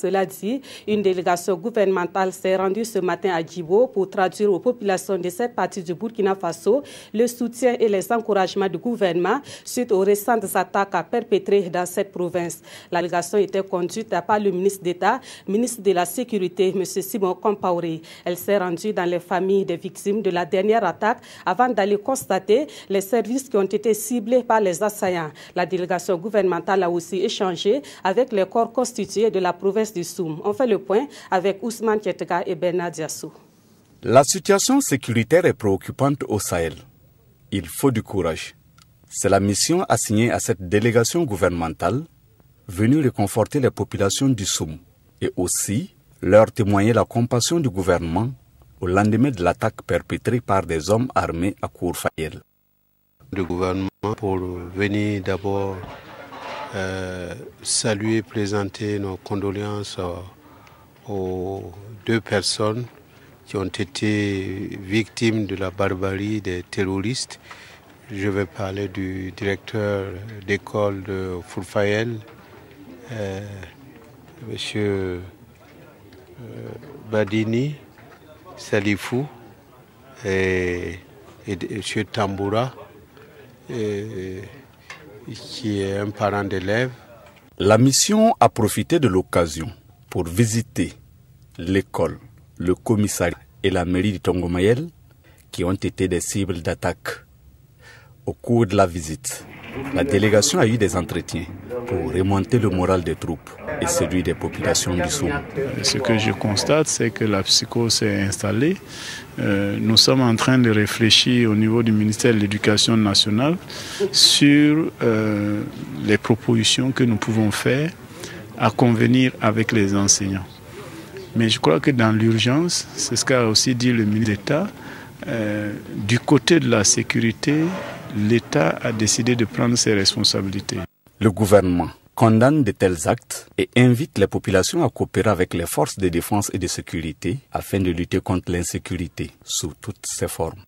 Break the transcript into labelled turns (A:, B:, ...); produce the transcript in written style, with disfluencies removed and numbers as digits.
A: Cela dit, une délégation gouvernementale s'est rendue ce matin à Djibo pour traduire aux populations de cette partie du Burkina Faso le soutien et les encouragements du gouvernement suite aux récentes attaques perpétrées dans cette province. La délégation était conduite par le ministre d'État, ministre de la Sécurité, M. Simon Compaoré. Elle s'est rendue dans les familles des victimes de la dernière attaque avant d'aller constater les services qui ont été ciblés par les assaillants. La délégation gouvernementale a aussi échangé avec les corps constitués de la province du Soum. On fait le point avec Ousmane Tietega et Bernard Diassou.
B: La situation sécuritaire est préoccupante au Sahel. Il faut du courage. C'est la mission assignée à cette délégation gouvernementale venue réconforter les populations du Soum et aussi leur témoigner la compassion du gouvernement au lendemain de l'attaque perpétrée par des hommes armés à Kourfayel.
C: Le gouvernement pour venir d'abord saluer, présenter nos condoléances aux 2 personnes qui ont été victimes de la barbarie des terroristes. Je vais parler du directeur d'école de Kourfayel, M. Badini Salifou et M. Tamboura, qui est un parent d'élève.
B: La mission a profité de l'occasion pour visiter l'école, le commissariat et la mairie de Tongomayel qui ont été des cibles d'attaque. Au cours de la visite, la délégation a eu des entretiens pour remonter le moral des troupes et celui des populations du Soum.
D: Ce que je constate, c'est que la psychose s'est installée. Nous sommes en train de réfléchir au niveau du ministère de l'Éducation nationale sur les propositions que nous pouvons faire à convenir avec les enseignants. Mais je crois que dans l'urgence, c'est ce qu'a aussi dit le ministre d'État, du côté de la sécurité, l'État a décidé de prendre ses responsabilités.
B: Le gouvernement condamne de tels actes et invite les populations à coopérer avec les forces de défense et de sécurité afin de lutter contre l'insécurité sous toutes ses formes.